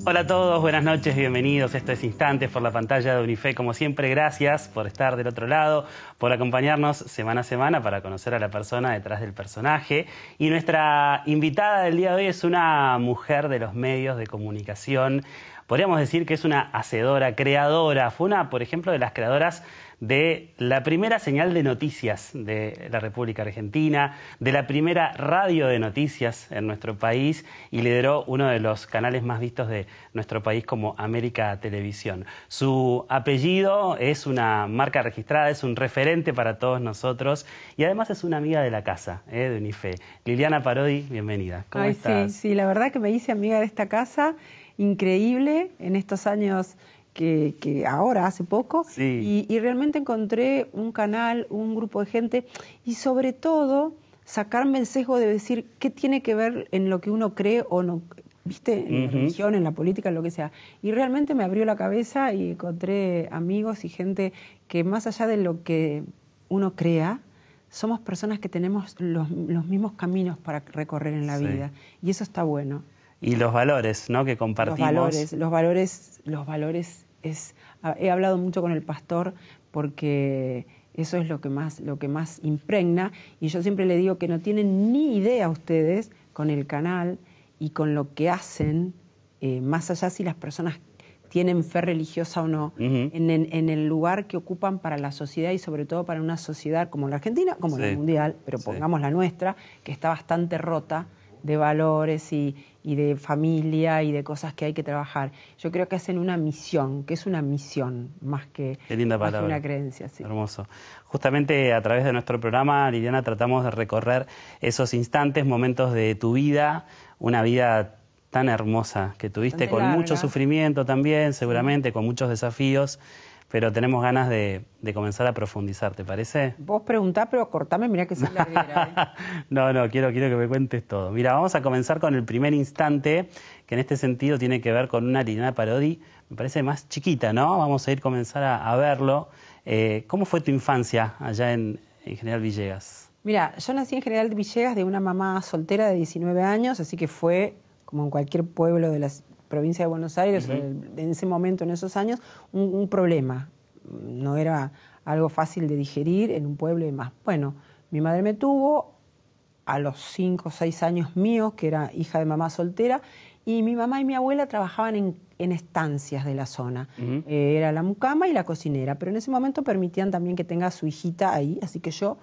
Hola a todos, buenas noches, bienvenidos. Esto es Instantes por la pantalla de Unife. Como siempre, gracias por estar del otro lado, por acompañarnos semana a semana para conocer a la persona detrás del personaje. Y nuestra invitada del día de hoy es una mujer de los medios de comunicación. Podríamos decir que es una hacedora, creadora. Fue una, por ejemplo, de las creadoras de la primera señal de noticias de la República Argentina, de la primera radio de noticias en nuestro país y lideró uno de los canales más vistos de nuestro país como América Televisión. Su apellido es una marca registrada, es un referente para todos nosotros y además es una amiga de la casa, de Unife. Liliana Parodi, bienvenida. ¿Cómo estás? Sí, la verdad que me hice amiga de esta casa, increíble en estos años que ahora, hace poco, sí. y realmente encontré un canal, un grupo de gente, y sobre todo sacarme el sesgo de decir qué tiene que ver en lo que uno cree o no, ¿viste? En la religión, en la política, en lo que sea. Y realmente me abrió la cabeza y encontré amigos y gente que más allá de lo que uno crea, somos personas que tenemos los mismos caminos para recorrer en la vida, y eso está bueno. Y los valores, ¿no?, que compartimos. Los valores es... He hablado mucho con el pastor porque eso es lo que más impregna, y yo siempre le digo que no tienen ni idea ustedes con el canal y con lo que hacen, más allá si las personas tienen fe religiosa o no, en el lugar que ocupan para la sociedad y sobre todo para una sociedad como la Argentina, como la mundial, pero pongamos la nuestra, que está bastante rota de valores y de familia y de cosas que hay que trabajar. Yo creo que hacen una misión, que es una misión más que una creencia. Sí. Hermoso. Justamente a través de nuestro programa, Liliana, tratamos de recorrer esos instantes, momentos de tu vida, una vida tan hermosa que tuviste, con mucho sufrimiento también, seguramente, con muchos desafíos, pero tenemos ganas de comenzar a profundizar, ¿te parece? Vos preguntá, pero cortame, mirá que soy larguera. No, quiero que me cuentes todo. Mira, vamos a comenzar con el primer instante, que en este sentido tiene que ver con una Liliana Parodi, me parece más chiquita, ¿no? Vamos a comenzar a verlo. ¿Cómo fue tu infancia allá en General Villegas? Mira, yo nací en General Villegas de una mamá soltera de 19 años, así que fue, como en cualquier pueblo de la provincia de Buenos Aires, en ese momento, en esos años, un problema. No era algo fácil de digerir en un pueblo y demás. Bueno, mi madre me tuvo a los 5 o 6 años míos, que era hija de mamá soltera, y mi mamá y mi abuela trabajaban en estancias de la zona. Era la mucama y la cocinera, pero en ese momento permitían también que tenga a su hijita ahí, así que yo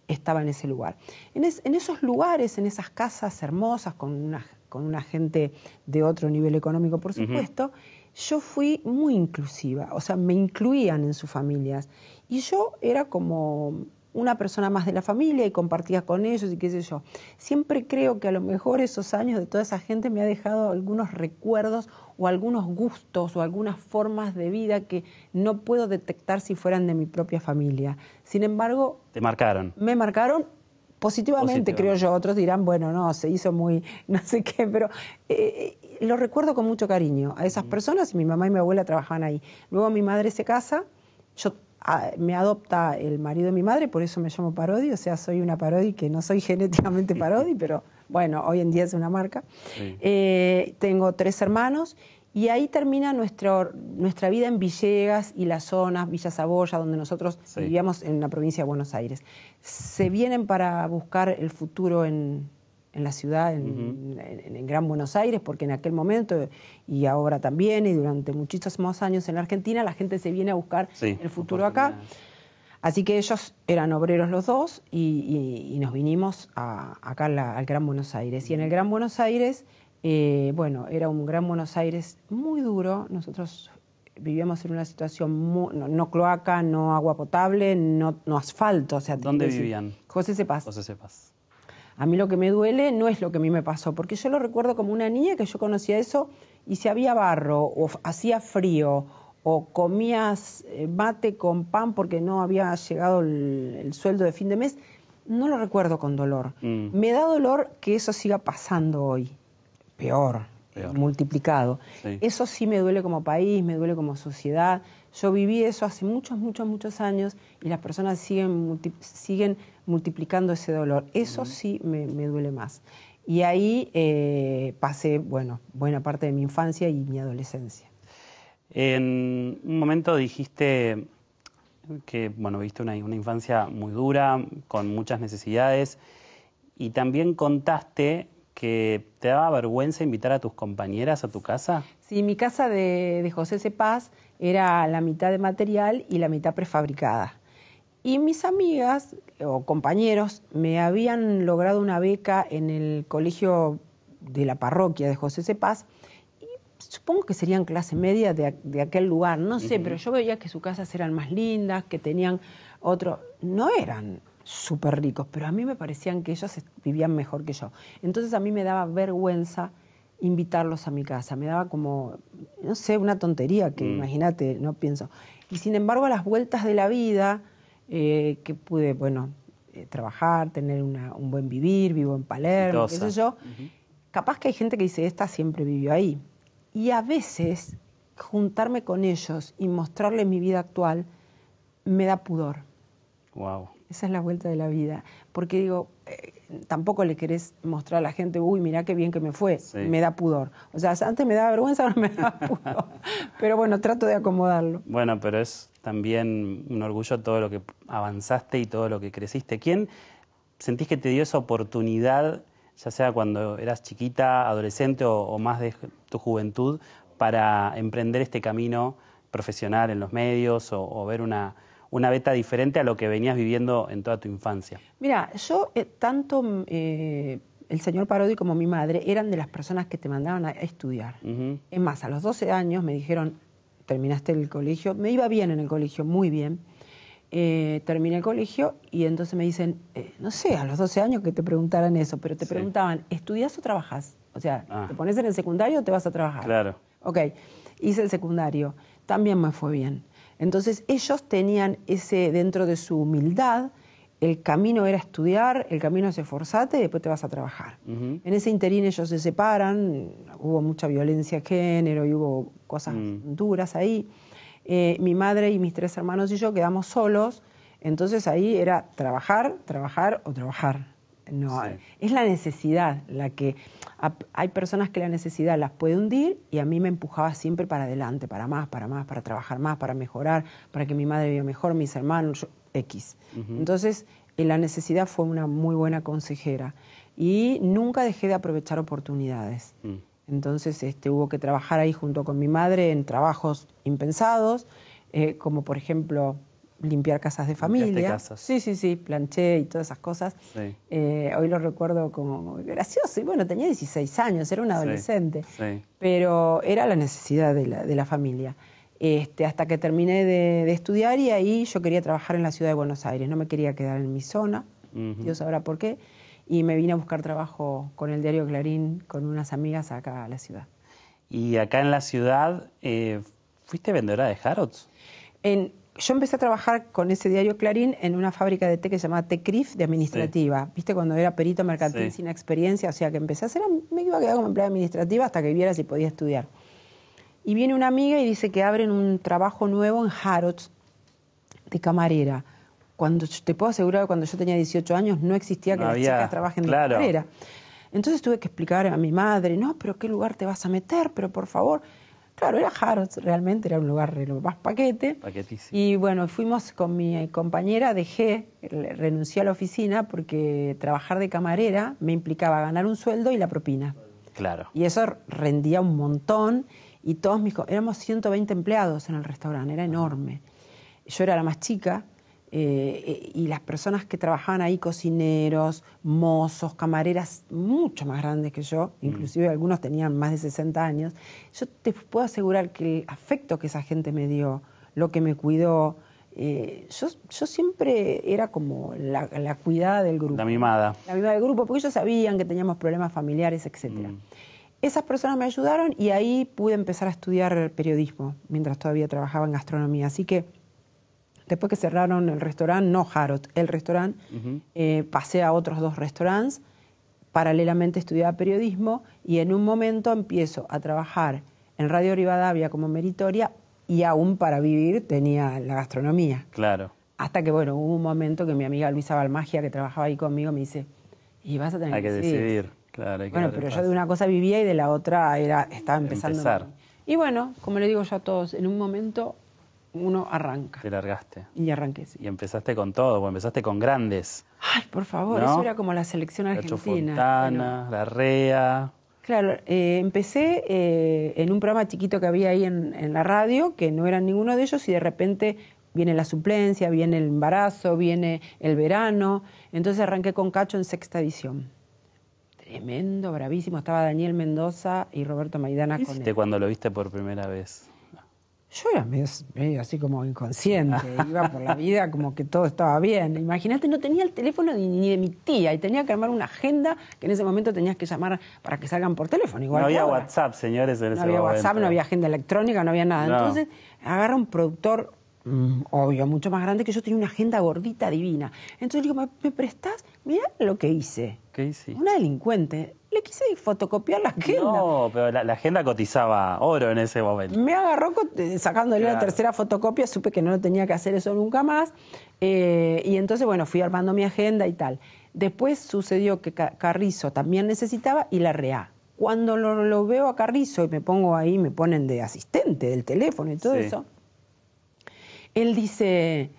estaba en ese lugar. En esos lugares, en esas casas hermosas, con una gente de otro nivel económico, por supuesto, yo fui muy inclusiva, o sea, me incluían en sus familias. Y yo era como una persona más de la familia y compartía con ellos y qué sé yo. Siempre creo que a lo mejor esos años de toda esa gente me ha dejado algunos recuerdos o algunos gustos o algunas formas de vida que no puedo detectar si fueran de mi propia familia. Sin embargo... ¿Te marcaron? Me marcaron positivamente, creo yo. Otros dirán, bueno, no, se hizo muy no sé qué, pero lo recuerdo con mucho cariño a esas personas, y mi mamá y mi abuela trabajaban ahí. Luego mi madre se casa, me adopta el marido de mi madre, por eso me llamo Parodi, o sea, soy una Parodi que no soy genéticamente Parodi, pero bueno, hoy en día es una marca. Tengo 3 hermanos, y ahí termina nuestra vida en Villegas y las zonas, Villa Saboya, donde nosotros vivíamos en la provincia de Buenos Aires. Se vienen para buscar el futuro en la ciudad, en Gran Buenos Aires, porque en aquel momento, y ahora también, y durante muchísimos años en la Argentina, la gente se viene a buscar el futuro acá. Así que ellos eran obreros los dos, y nos vinimos acá al Gran Buenos Aires. Y en el Gran Buenos Aires... bueno, era un Gran Buenos Aires muy duro. Nosotros vivíamos en una situación no cloaca, no agua potable, no asfalto. O sea, ¿dónde vivían? José Cepaz. José Cepaz. A mí lo que me duele no es lo que a mí me pasó, porque yo lo recuerdo como una niña que yo conocía eso, y si había barro o hacía frío o comías mate con pan porque no había llegado el sueldo de fin de mes, no lo recuerdo con dolor. Me da dolor que eso siga pasando hoy. Peor, multiplicado. Eso sí me duele como país, me duele como sociedad. Yo viví eso hace muchos años, y las personas siguen multiplicando ese dolor. Eso sí me duele más. Y ahí pasé, bueno, buena parte de mi infancia y mi adolescencia. En un momento dijiste que, bueno, viste una infancia muy dura, con muchas necesidades, y también contaste que te daba vergüenza invitar a tus compañeras a tu casa. Sí, mi casa de José Cepaz era la mitad de material y la mitad prefabricada. Y mis amigas o compañeros me habían logrado una beca en el colegio de la parroquia de José Cepaz, y supongo que serían clase media de aquel lugar, no sé, pero yo veía que sus casas eran más lindas, que tenían otro, no eran súper ricos, pero a mí me parecían que ellos vivían mejor que yo. Entonces a mí me daba vergüenza invitarlos a mi casa, me daba como, no sé, una tontería que imagínate, no pienso. Y sin embargo, a las vueltas de la vida, que pude, bueno, trabajar, tener un buen vivir, vivo en Palermo, qué sé yo, capaz que hay gente que dice, esta siempre vivió ahí. Y a veces, juntarme con ellos y mostrarles mi vida actual, me da pudor. Wow. Esa es la vuelta de la vida. Porque digo, tampoco le querés mostrar a la gente, uy, mirá qué bien que me fue, sí. Me da pudor. O sea, antes me daba vergüenza, ahora me da pudor. Pero bueno, trato de acomodarlo. Bueno, pero es también un orgullo todo lo que avanzaste y todo lo que creciste. ¿Quién sentís que te dio esa oportunidad, ya sea cuando eras chiquita, adolescente o más de tu juventud, para emprender este camino profesional en los medios o ver una beta diferente a lo que venías viviendo en toda tu infancia? Mira, yo tanto el señor Parodi como mi madre eran de las personas que te mandaban a estudiar. Es más, a los 12 años me dijeron, terminaste el colegio, me iba bien en el colegio, muy bien. Terminé el colegio y entonces me dicen, no sé, a los 12 años que te preguntaran eso, pero te preguntaban, ¿estudias o trabajas? O sea, ¿te pones en el secundario o te vas a trabajar? Claro. Ok, hice el secundario, también me fue bien. Entonces ellos tenían ese, dentro de su humildad, el camino era estudiar, el camino es esforzarte y después te vas a trabajar. En ese interín ellos se separan, hubo mucha violencia de género y hubo cosas duras ahí. Mi madre y mis 3 hermanos y yo quedamos solos, entonces ahí era trabajar, trabajar o trabajar. No, sí. Es la necesidad la que... Hay personas que la necesidad las puede hundir y a mí me empujaba siempre para adelante, para más, para trabajar más, para mejorar, para que mi madre viva mejor, mis hermanos, X. Entonces, la necesidad fue una muy buena consejera y nunca dejé de aprovechar oportunidades. Entonces, hubo que trabajar ahí junto con mi madre en trabajos impensados, como por ejemplo... limpiar casas de familia. Casas. Sí, planché y todas esas cosas. Sí. Hoy lo recuerdo como gracioso. Y bueno, tenía 16 años, era un adolescente. Sí. Pero era la necesidad de la familia. Hasta que terminé de estudiar y ahí yo quería trabajar en la ciudad de Buenos Aires. No me quería quedar en mi zona, Dios sabrá por qué. Y me vine a buscar trabajo con el diario Clarín, con unas amigas acá a la ciudad. ¿Y acá en la ciudad fuiste vendedora de Harrods? Yo empecé a trabajar con ese diario Clarín en una fábrica de té que se llamaba Tecrif de administrativa. Sí. ¿Viste? Cuando era perito mercantil sin experiencia, o sea que empecé a hacer, me iba a quedar como empleada administrativa hasta que viera si podía estudiar. Y viene una amiga y dice que abren un trabajo nuevo en Harrods de camarera. Cuando te puedo asegurar que cuando yo tenía 18 años no existía que las chicas trabajen de camarera. Entonces tuve que explicar a mi madre, no, pero ¿qué lugar te vas a meter? Pero por favor... Claro, era Harrods, realmente era un lugar más paquete. Paquetísimo. Y bueno, fuimos con mi compañera, renuncié a la oficina porque trabajar de camarera me implicaba ganar un sueldo y la propina. Claro. Y eso rendía un montón y éramos 120 empleados en el restaurante, era enorme. Yo era la más chica. Y las personas que trabajaban ahí, cocineros, mozos, camareras, mucho más grandes que yo, inclusive algunos tenían más de 60 años, yo te puedo asegurar que el afecto que esa gente me dio, lo que me cuidó, yo siempre era como la cuidada del grupo. La mimada. La mimada del grupo, porque ellos sabían que teníamos problemas familiares, etc. Esas personas me ayudaron y ahí pude empezar a estudiar periodismo, mientras todavía trabajaba en gastronomía, así que después que cerraron el restaurante, no Harrods, el restaurante, pasé a otros 2 restaurantes, paralelamente estudiaba periodismo y en un momento empiezo a trabajar en Radio Rivadavia como meritoria y aún para vivir tenía la gastronomía. Claro. Hasta que, bueno, hubo un momento que mi amiga Luisa Balmagia, que trabajaba ahí conmigo, me dice, y vas a tener que decidir. Claro, hay que Bueno, dar el pero yo paso. de una cosa vivía y de la otra estaba empezando. Empezar. Y bueno, como le digo yo a todos, en un momento uno arranca. Te largaste. Y arranqué, sí. Y empezaste con todo, bueno, empezaste con grandes. Ay, por favor, ¿No? eso era como la selección Cacho argentina. Fontana, Bueno, Larrea. claro, empecé en un programa chiquito que había ahí en la radio, que no eran ninguno de ellos, y de repente viene la suplencia, viene el embarazo, viene el verano. Entonces arranqué con Cacho en sexta edición. Tremendo, bravísimo. Estaba Daniel Mendoza y Roberto Maidana ¿Qué con hiciste él. cuando lo viste por primera vez? Yo era medio así como inconsciente, iba por la vida como que todo estaba bien. Imagínate, no tenía el teléfono ni de mi tía y tenía que armar una agenda que en ese momento tenías que llamar para que salgan por teléfono. Igual No había ahora. WhatsApp, señores, en No ese había momento. WhatsApp, no había agenda electrónica, no había nada. No. Entonces agarra un productor, obvio, mucho más grande que yo, tenía una agenda gordita divina. Entonces le digo, ¿me prestás? Mirá lo que hice. ¿Qué hiciste? Una delincuente. Le quise fotocopiar la agenda. No, pero la agenda cotizaba oro en ese momento. Me agarró sacándole la Claro. tercera fotocopia, supe que no tenía que hacer eso nunca más, y entonces, bueno, fui armando mi agenda y tal. Después sucedió que Carrizo también necesitaba y Larrea. Cuando lo veo a Carrizo y me pongo ahí, me ponen de asistente del teléfono y todo Sí. eso, él dice,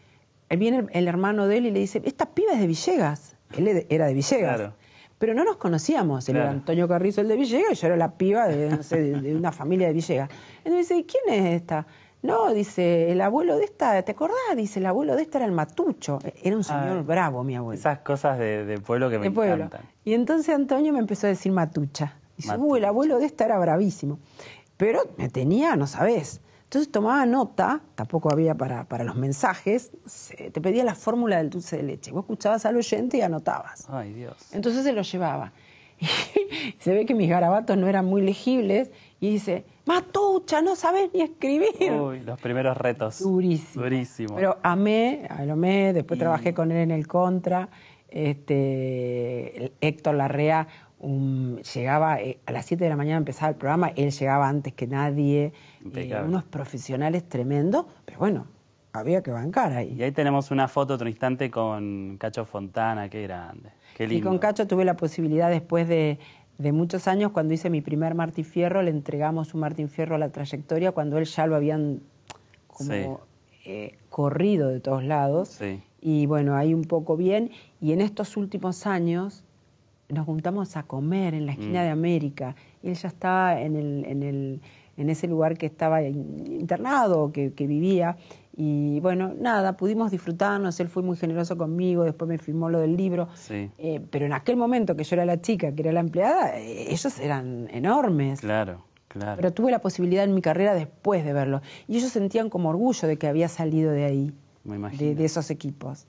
viene el hermano de él y le dice, esta piba es de Villegas. Él era de Villegas. Claro. Pero no nos conocíamos, él era Claro. Antonio Carrizo, el de Villegas, y yo era la piba de, no sé, de una familia de Villegas. Entonces dice, ¿y quién es esta? No, dice, el abuelo de esta, ¿te acordás? Dice, el abuelo de esta era el Matucho. Era un señor bravo, mi abuelo. Esas cosas de pueblo que me De pueblo. encantan. Y entonces Antonio me empezó a decir Matucha. Dice, Matucha. el abuelo de esta era bravísimo. Pero me tenía, no sabés. Entonces tomaba nota, tampoco había para los mensajes, te pedía la fórmula del dulce de leche. Vos escuchabas al oyente y anotabas. Ay, Dios. Entonces se lo llevaba. Y se ve que mis garabatos no eran muy legibles y dice, Matucha, no sabés ni escribir. Uy, los primeros retos. Durísimo. Durísimo. Pero lo amé, después Y- trabajé con él en el Contra. Héctor Larrea llegaba a las 7 de la mañana, empezaba el programa, él llegaba antes que nadie. Impecable. Unos profesionales tremendos, pero bueno, había que bancar ahí. Y ahí tenemos una foto, otro instante con Cacho Fontana, qué grande. Qué Y lindo. con Cacho tuve la posibilidad después de muchos años, cuando hice mi primer Martín Fierro, le entregamos un Martín Fierro a La Trayectoria, cuando él ya lo habían como corrido de todos lados. Sí. Y bueno, ahí un poco bien. Y en estos últimos años nos juntamos a comer en la esquina de América. Y él ya estaba en ese lugar que estaba internado, que vivía. Y bueno, nada, pudimos disfrutarnos, él fue muy generoso conmigo, después me firmó lo del libro. Sí. Pero en aquel momento que yo era la chica, que era la empleada, ellos eran enormes. Claro, claro. Pero tuve la posibilidad en mi carrera después de verlo. Y ellos sentían como orgullo de que había salido de ahí, Me imagino. de esos equipos.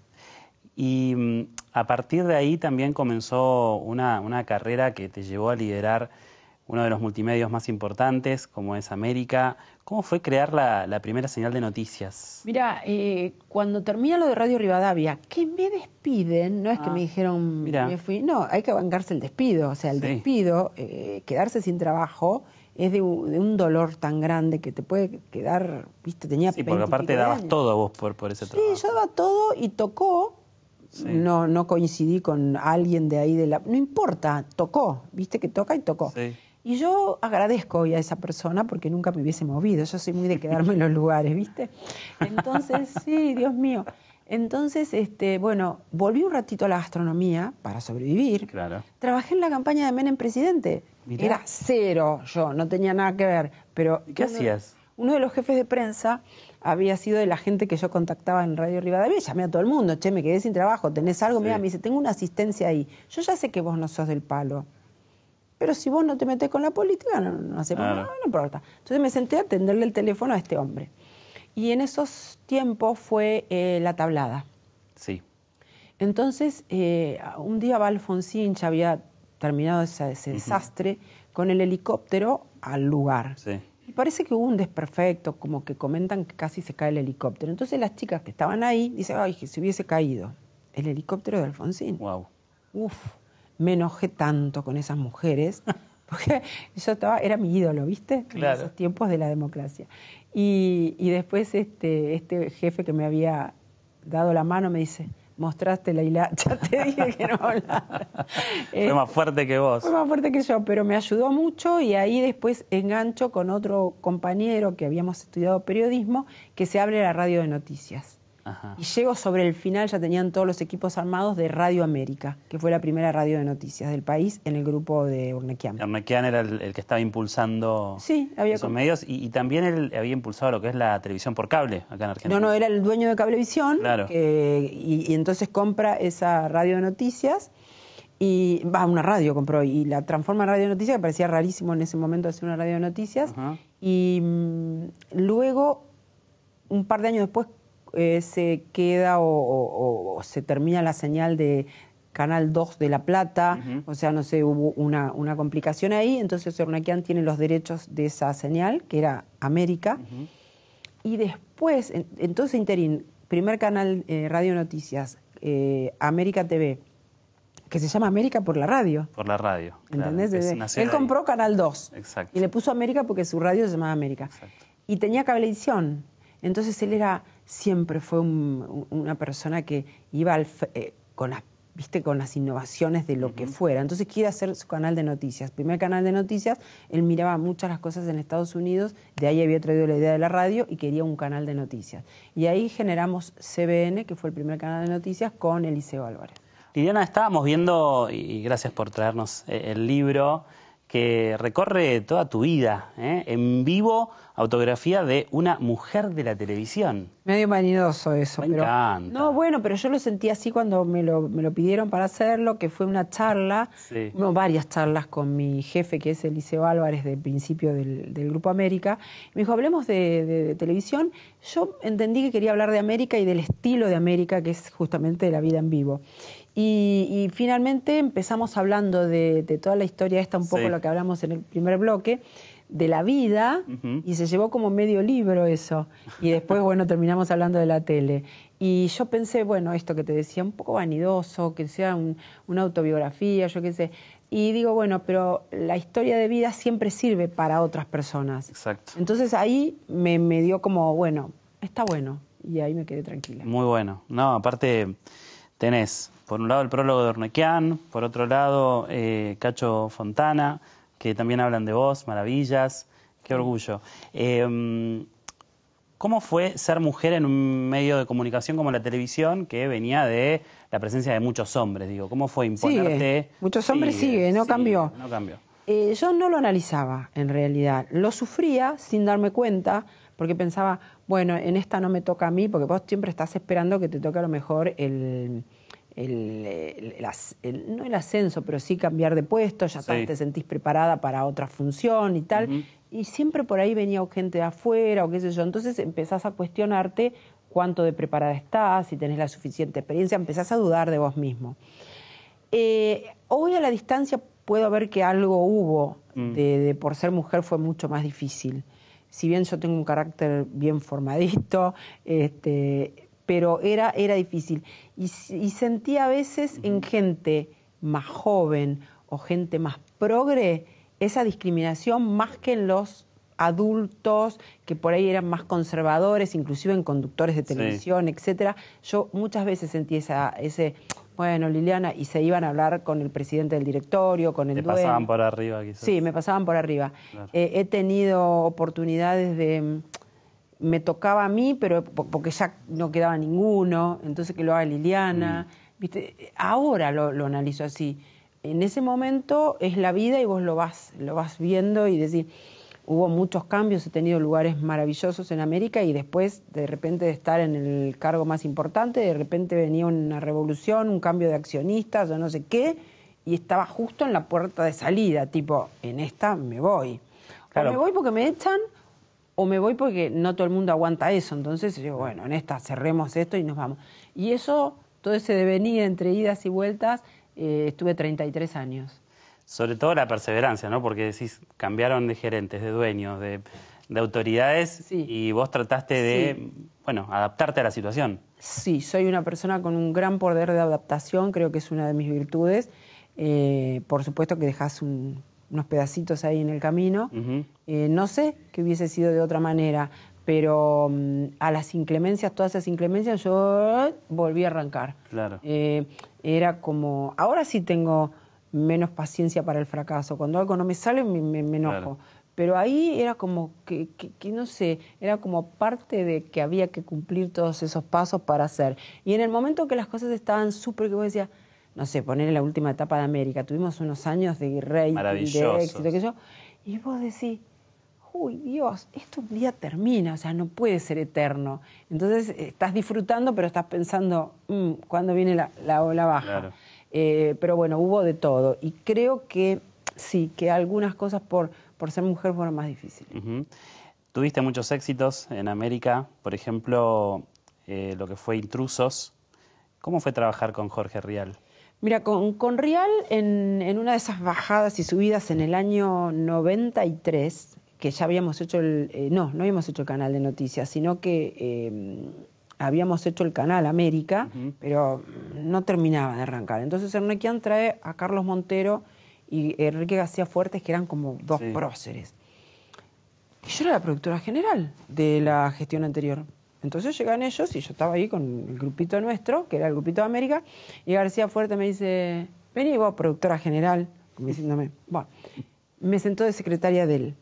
Y a partir de ahí también comenzó una carrera que te llevó a liderar uno de los multimedios más importantes, como es América. ¿Cómo fue crear la primera señal de noticias? Mira, cuando termina lo de Radio Rivadavia, que me despiden, no es que me dijeron, mirá. me fui, no, hay que bancarse el despido. O sea, el Sí. despido, quedarse sin trabajo, es de un dolor tan grande que te puede quedar, viste, tenía Sí, porque 20 y aparte pico de dabas años. todo vos por ese Sí, trabajo. yo daba todo y tocó. Sí. No coincidí con alguien de ahí no importa, tocó, viste que toca y tocó. Sí. Y yo agradezco hoy a esa persona porque nunca me hubiese movido. Yo soy muy de quedarme en los lugares, ¿viste? Entonces, sí, Dios mío. Entonces, bueno, volví un ratito a la gastronomía para sobrevivir. Claro. Trabajé en la campaña de Menem presidente. Mirá. Era cero yo, no tenía nada que ver. Pero ¿Y qué hacías? Uno de los jefes de prensa había sido de la gente que yo contactaba en Radio Rivadavia. Llamé a todo el mundo, che, me quedé sin trabajo, ¿tenés algo? Sí. Mira, me dice, tengo una asistencia ahí. Yo ya sé que vos no sos del palo. Pero si vos no te metés con la política, no hacemos Claro. nada, no importa. Entonces me senté a atenderle el teléfono a este hombre. Y en esos tiempos fue La Tablada. Sí. Entonces, un día va Alfonsín, ya había terminado ese desastre, con el helicóptero al lugar. Sí. Y parece que hubo un desperfecto, como que comentan que casi se cae el helicóptero. Entonces las chicas que estaban ahí dicen, ay, que se hubiese caído el helicóptero de Alfonsín. Wow. Uf, me enojé tanto con esas mujeres, porque yo era mi ídolo, ¿viste? Claro. En esos tiempos de la democracia. Y después este jefe que me había dado la mano me dice, mostraste la hilacha, te dije que no hablara. Fue más fuerte que vos. Fue más fuerte que yo, pero me ayudó mucho y ahí después engancho con otro compañero que habíamos estudiado periodismo, que se abre la radio de noticias. Ajá. Y llego sobre el final, ya tenían todos los equipos armados de Radio América, que fue la primera radio de noticias del país en el grupo de Urnequian. Urnequian era el que estaba impulsando esos medios y también él había impulsado lo que es la televisión por cable acá en Argentina. No, era el dueño de Cablevisión, claro. Y entonces compra esa radio de noticias, y una radio compró y la transforma en radio de noticias, que parecía rarísimo en ese momento hacer una radio de noticias. Ajá. Y luego, un par de años después, se queda o se termina la señal de Canal 2 de La Plata, o sea, no sé, hubo una complicación ahí, entonces Urnequian tiene los derechos de esa señal, que era América, y después, entonces interín, primer canal Radio Noticias, América TV, que se llama América por la radio. Por la radio. ¿Entendés? Claro, él compró Canal 2. Exacto. Y le puso América porque su radio se llamaba América. Exacto. Y tenía Cablevisión. Entonces él siempre fue una persona que iba con las innovaciones de lo que fuera. Entonces quiere hacer su canal de noticias. Primer canal de noticias, él miraba muchas las cosas en Estados Unidos, de ahí había traído la idea de la radio y quería un canal de noticias. Y ahí generamos CBN, que fue el primer canal de noticias, con Eliseo Álvarez. Liliana, estábamos viendo, y gracias por traernos el libro, que recorre toda tu vida, en vivo, autografía de una mujer de la televisión. Medio vanidoso eso. Me encanta. No, bueno, pero yo lo sentí así cuando me lo pidieron para hacerlo, que fue una charla, varias charlas con mi jefe, que es Eliseo Álvarez, del principio del Grupo América. Me dijo, hablemos de televisión. Yo entendí que quería hablar de América y del estilo de América, que es justamente de la vida en vivo. Y finalmente empezamos hablando de toda la historia esta, un poco lo que hablamos en el primer bloque, de la vida, y se llevó como medio libro eso. Y después, bueno, terminamos hablando de la tele. Y yo pensé, bueno, esto que te decía, un poco vanidoso, que sea una autobiografía, yo qué sé. Y digo, bueno, pero la historia de vida siempre sirve para otras personas. Exacto. Entonces ahí me dio como, bueno, está bueno. Y ahí me quedé tranquila. Muy bueno. No, aparte tenés, por un lado, el prólogo de Urnequian, por otro lado, Cacho Fontana, que también hablan de vos, maravillas, qué orgullo. ¿Cómo fue ser mujer en un medio de comunicación como la televisión, que venía de la presencia de muchos hombres? Digo, ¿cómo fue imponerte? Muchos hombres no cambió. No cambió. Yo no lo analizaba, en realidad. Lo sufría sin darme cuenta, porque pensaba, bueno, en esta no me toca a mí, porque vos siempre estás esperando que te toque a lo mejor no el ascenso, pero sí cambiar de puesto, ya te sentís preparada para otra función y tal, y siempre por ahí venía gente de afuera o qué sé yo, entonces empezás a cuestionarte cuánto de preparada estás, si tenés la suficiente experiencia, empezás a dudar de vos mismo. Hoy a la distancia puedo ver que algo hubo, por ser mujer fue mucho más difícil, si bien yo tengo un carácter bien formadito, pero era difícil. Y sentía a veces en gente más joven o gente más progre esa discriminación más que en los adultos que por ahí eran más conservadores, inclusive en conductores de televisión, etcétera. Yo muchas veces sentí ese, bueno, Liliana, y se iban a hablar con el presidente del directorio, con el dueño. Te pasaban por arriba, quizás. Sí, me pasaban por arriba. Claro. He tenido oportunidades me tocaba a mí, pero porque ya no quedaba ninguno, entonces que lo haga Liliana. ¿Viste? Ahora lo analizo así. En ese momento es la vida y vos lo vas viendo y decís, hubo muchos cambios, he tenido lugares maravillosos en América y después, de repente, de estar en el cargo más importante, de repente venía una revolución, un cambio de accionistas o no sé qué, y estaba justo en la puerta de salida, tipo, en esta me voy. Claro. O me voy porque me echan, o me voy porque no todo el mundo aguanta eso. Entonces yo, bueno, en esta cerremos esto y nos vamos. Y eso, todo ese devenir entre idas y vueltas, estuve 33 años. Sobre todo la perseverancia, ¿no? Porque decís, cambiaron de gerentes, de dueños, de autoridades, y vos trataste de, bueno, adaptarte a la situación. Sí, soy una persona con un gran poder de adaptación, creo que es una de mis virtudes. Por supuesto que dejás unos pedacitos ahí en el camino. No sé qué hubiese sido de otra manera, pero a las inclemencias, todas esas inclemencias, yo volví a arrancar. Claro. Era como, ahora sí tengo menos paciencia para el fracaso. Cuando algo no me sale, me enojo. Claro. Pero ahí era como que no sé, era como parte de que había que cumplir todos esos pasos para hacer. Y en el momento que las cosas estaban súper, que vos decías, no sé, poner en la última etapa de América, tuvimos unos años de rating, de éxito, que yo, y vos decís, uy, Dios, esto un día termina, o sea, no puede ser eterno. Entonces estás disfrutando, pero estás pensando, ¿cuándo viene la ola baja? Claro. Pero bueno, hubo de todo. Y creo que sí, que algunas cosas por ser mujer fueron más difíciles. Uh-huh. Tuviste muchos éxitos en América, por ejemplo, lo que fue Intrusos. ¿Cómo fue trabajar con Jorge Rial? Mira, con Rial, en una de esas bajadas y subidas en el año 93, que ya habíamos hecho no habíamos hecho el canal de noticias, sino que habíamos hecho el canal América, pero no terminaba de arrancar. Entonces Ernequian trae a Carlos Montero y Enrique García Fuertes, que eran como dos próceres. Y yo era la productora general de la gestión anterior. Entonces llegan ellos y yo estaba ahí con el grupito nuestro, que era el grupito de América, y García Fuertes me dice, vení vos, productora general, como diciéndome, bueno, me sentó de secretaria de él.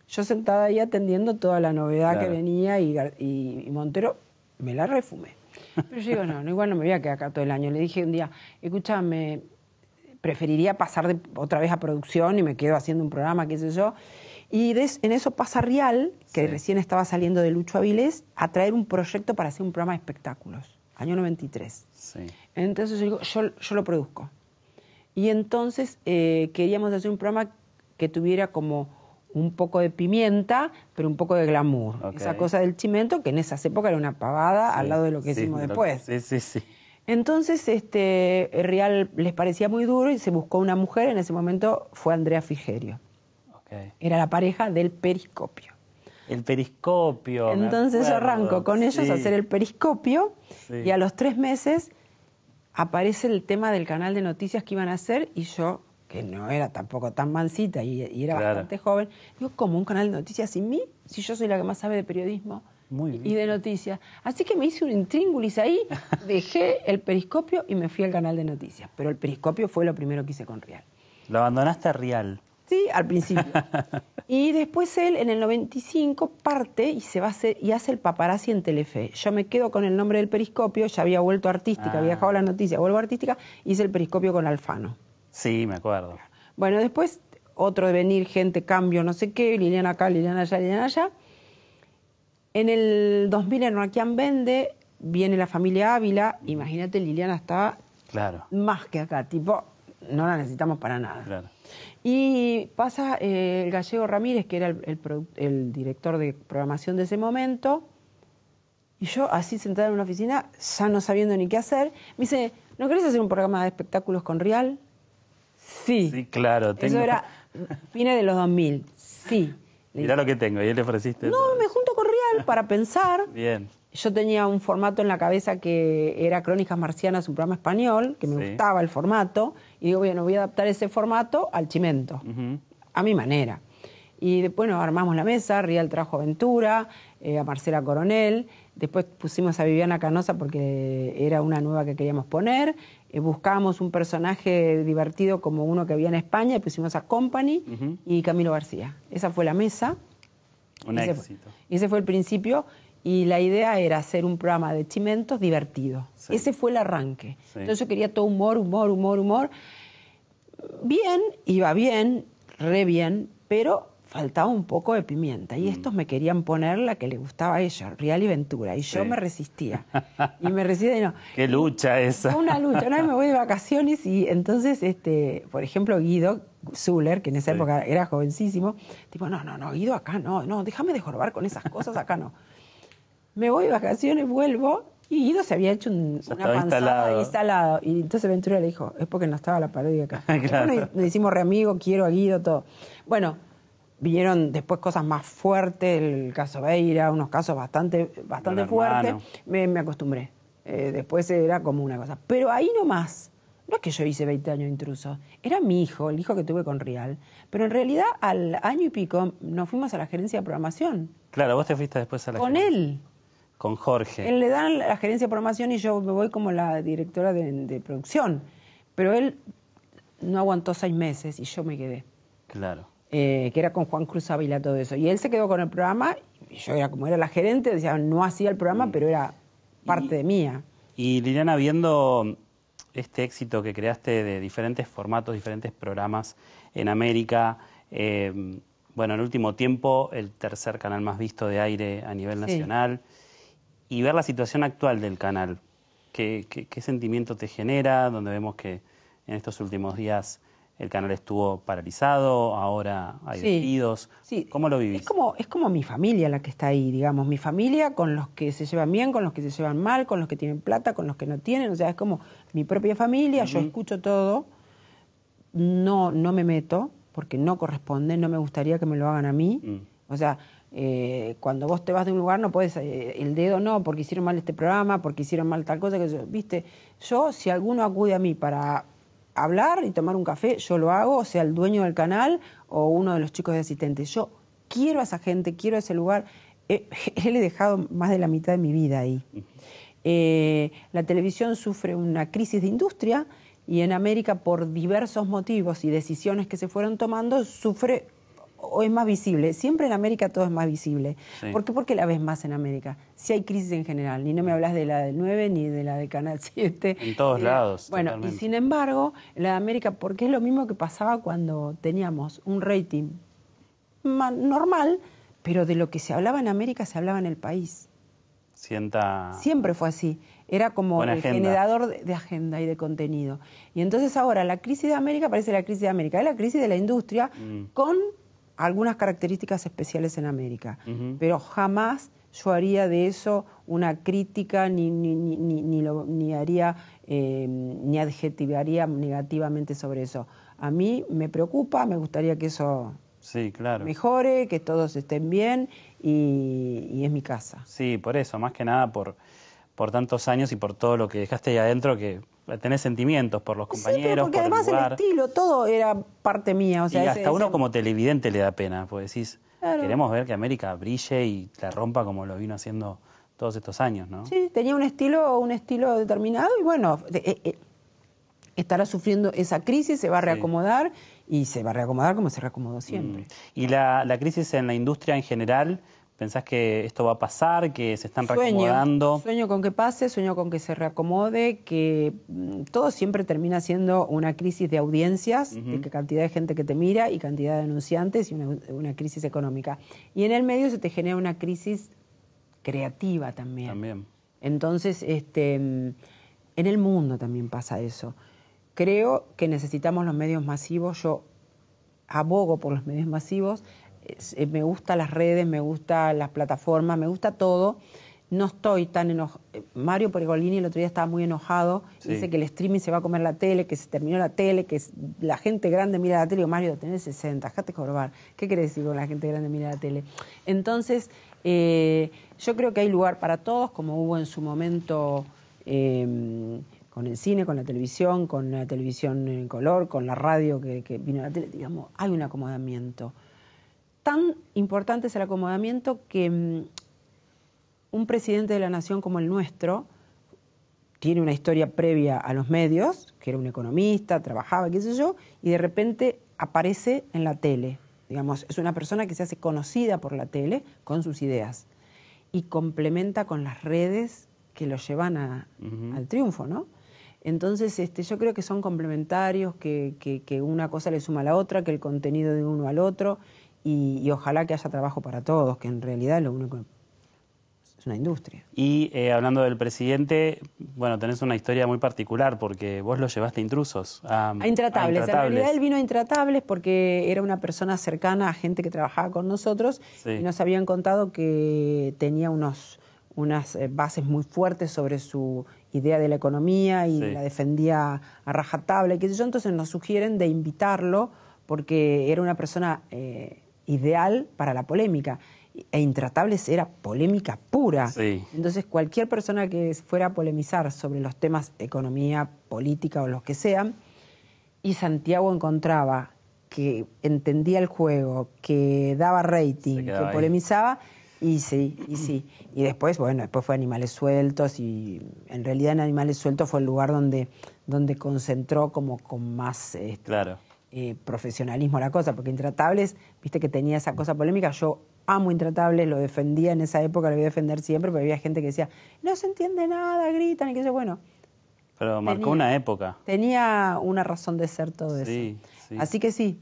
Yo sentada ahí atendiendo toda la novedad que venía y Montero me la refumé. Pero yo digo, no, igual no me voy a quedar acá todo el año. Le dije un día, escúchame, preferiría pasar otra vez a producción y me quedo haciendo un programa, qué sé yo. Y en eso pasa Rial, que recién estaba saliendo de Lucho Avilés, a traer un proyecto para hacer un programa de espectáculos, año 93. Sí. Entonces yo digo, yo lo produzco. Y entonces queríamos hacer un programa que tuviera como un poco de pimienta, pero un poco de glamour. Okay. Esa cosa del chimento, que en esas épocas era una pavada al lado de lo que hicimos después. Sí. Entonces, Rial les parecía muy duro y se buscó una mujer. En ese momento fue Andrea Frigerio. Okay. Era la pareja del Periscopio. El Periscopio. Entonces yo arranco con ellos a hacer el Periscopio y a los 3 meses aparece el tema del canal de noticias que iban a hacer y yo, que no era tampoco tan mansita y era bastante joven, digo, ¿cómo un canal de noticias sin mí? Si yo soy la que más sabe de periodismo y de noticias. Así que me hice un intríngulis ahí, dejé el Periscopio y me fui al canal de noticias. Pero el Periscopio fue lo primero que hice con Rial. ¿Lo abandonaste a Rial? Sí, al principio. Y después él, en el 95, parte y se va a hacer, y hace el paparazzi en Telefe. Yo me quedo con el nombre del Periscopio, ya había vuelto artística, había dejado la noticia, vuelvo artística, hice el Periscopio con Alfano. Sí, me acuerdo. Bueno, después otro de venir, gente, cambio, no sé qué, Liliana acá, Liliana allá, Liliana allá. En el 2000 Ernequian vende, viene la familia Ávila, imagínate, Liliana está más que acá, tipo, no la necesitamos para nada. Claro. Y pasa el Gallego Ramírez, que era el director de programación de ese momento, y yo así sentada en una oficina, ya no sabiendo ni qué hacer, me dice, ¿no querés hacer un programa de espectáculos con Rial? Sí. Sí, claro. Eso era fines de los 2000. Sí. Mirá lo que tengo. ¿Y él le ofreciste? No, me junto con Rial para pensar. Bien. Yo tenía un formato en la cabeza que era Crónicas Marcianas, un programa español, que me gustaba el formato, y digo, bueno, voy a adaptar ese formato al Chimento, a mi manera. Y después armamos la mesa, Rial trajo Aventura, a Marcela Coronel, después pusimos a Viviana Canosa porque era una nueva que queríamos poner, buscábamos un personaje divertido como uno que había en España, y pusimos a Company y Camilo García. Esa fue la mesa. Un éxito. Y ese fue el principio. Y la idea era hacer un programa de chimentos divertido. Sí. Ese fue el arranque. Sí. Entonces yo quería todo humor. Bien, iba bien, re bien, pero faltaba un poco de pimienta. Y estos me querían poner la que le gustaba a ellos, Rial y Ventura. Y yo me resistía. Y no. Qué lucha esa. Fue una lucha. Una vez me voy de vacaciones y entonces, por ejemplo, Guido Zuller, que en esa época era jovencísimo, tipo, no, Guido acá no, déjame de jorobar con esas cosas, acá no. Me voy de vacaciones, vuelvo, y Guido se había hecho una panzada instalado. Y entonces Ventura le dijo, es porque no estaba la parodia acá. Claro. Nos hicimos re amigos, quiero a Guido, todo. Bueno, vinieron después cosas más fuertes, el caso Beira, unos casos bastante fuertes. Me acostumbré. Después era como una cosa. Pero ahí nomás, No es que yo hice 20 años de Intrusos, era mi hijo, el hijo que tuve con Rial, pero en realidad al año y pico nos fuimos a la gerencia de programación. Claro, vos te fuiste después a la Con gerencia. él. Con Jorge. Él le dan la gerencia de programación y yo me voy como la directora de producción. Pero él no aguantó 6 meses y yo me quedé. Claro. Que era con Juan Cruz Ávila todo eso. Y él se quedó con el programa, y yo era como era la gerente, decía, no hacía el programa, pero era parte de mía. Y Liliana, viendo este éxito que creaste de diferentes formatos, diferentes programas en América, bueno, en el último tiempo el tercer canal más visto de aire a nivel nacional, y ver la situación actual del canal, ¿qué sentimiento te genera? Donde vemos que en estos últimos días el canal estuvo paralizado, ahora hay despidos. Sí. ¿Cómo lo vivís? Es como mi familia la que está ahí, digamos, mi familia con los que se llevan bien, con los que se llevan mal, con los que tienen plata, con los que no tienen, o sea, es como mi propia familia, yo escucho todo, no me meto, porque no corresponde, no me gustaría que me lo hagan a mí, o sea, cuando vos te vas de un lugar no puedes, el dedo no, porque hicieron mal este programa, porque hicieron mal tal cosa, ¿viste? Yo, si alguno acude a mí para hablar y tomar un café, yo lo hago, sea el dueño del canal o uno de los chicos de asistentes. Yo quiero a esa gente, quiero ese lugar. Él he dejado más de la mitad de mi vida ahí. La televisión sufre una crisis de industria y en América, por diversos motivos y decisiones que se fueron tomando, sufre o es más visible. Siempre en América todo es más visible. Sí. ¿Por qué? Porque la ves más en América. Si hay crisis en general, ni no me hablas de la del 9 ni de la de Canal 7. En todos lados. Bueno, totalmente. y sin embargo, la de América, porque es lo mismo que pasaba cuando teníamos un rating normal, pero de lo que se hablaba en América se hablaba en el país. Siempre fue así. Era como el generador de agenda y de contenido. Y entonces ahora la crisis de América parece la crisis de América. Es la crisis de la industria con algunas características especiales en América. Pero jamás yo haría de eso una crítica ni adjetivaría negativamente sobre eso. A mí me preocupa, me gustaría que eso mejore, que todos estén bien y es mi casa. Sí, por eso, más que nada por tantos años y por todo lo que dejaste ahí adentro, que tenés sentimientos por los compañeros, porque por además el lugar. El estilo, todo era parte mía. O sea, y hasta uno como televidente le da pena, porque decís, queremos ver que América brille y la rompa como lo vino haciendo todos estos años, ¿no? Sí, tenía un estilo determinado y bueno, estará sufriendo esa crisis, se va a reacomodar y se va a reacomodar como se reacomodó siempre. ¿Y la crisis en la industria en general? ¿Pensás que esto va a pasar, que se están reacomodando? Sueño con que pase, sueño con que se reacomode, que todo siempre termina siendo una crisis de audiencias, de que cantidad de gente que te mira y cantidad de anunciantes y una crisis económica. Y en el medio se te genera una crisis creativa también. Entonces, en el mundo también pasa eso. Creo que necesitamos los medios masivos, yo abogo por los medios masivos. Me gustan las redes, me gustan las plataformas, me gusta todo. No estoy tan enojado. Mario Pergolini el otro día estaba muy enojado. Dice que el streaming se va a comer la tele, que se terminó la tele, que la gente grande mira la tele. Digo, Mario, tenés 60, dejate jorobar. ¿Qué querés decir con la gente grande mira la tele? Entonces, yo creo que hay lugar para todos, como hubo en su momento con el cine, con la televisión en color, con la radio que vino a la tele. Digamos, hay un acomodamiento. Tan importante es el acomodamiento que un presidente de la nación como el nuestro tiene una historia previa a los medios, que era un economista, trabajaba, qué sé yo, y de repente aparece en la tele. Digamos, es una persona que se hace conocida por la tele con sus ideas y complementa con las redes que lo llevan al triunfo, ¿no? Entonces, yo creo que son complementarios, que una cosa le suma a la otra, que el contenido de uno al otro. Y ojalá que haya trabajo para todos, que en realidad lo único es una industria. Y hablando del presidente, bueno, tenés una historia muy particular porque vos lo llevaste a Intrusos. A Intratables. En realidad él vino a Intratables porque era una persona cercana a gente que trabajaba con nosotros y nos habían contado que tenía unas bases muy fuertes sobre su idea de la economía y la defendía a rajatabla y qué sé yo. Entonces nos sugieren de invitarlo porque era una persona ideal para la polémica. E Intratables era polémica pura. dictadura. Sí. Entonces cualquier persona que fuera a polemizar sobre los temas economía, política o los que sean, y Santiago encontraba que entendía el juego, que daba rating, que polemizaba, y sí. Y después, bueno, después fue Animales Sueltos, y en realidad en Animales Sueltos fue el lugar donde concentró como con más claro. Profesionalismo la cosa, porque Intratables, viste que tenía esa cosa polémica. Yo amo Intratables, lo defendía en esa época, lo voy a defender siempre, porque había gente que decía, no se entiende nada, gritan, y que yo, bueno... Pero marcó una época. Tenía una razón de ser todo eso. Sí. Así que sí,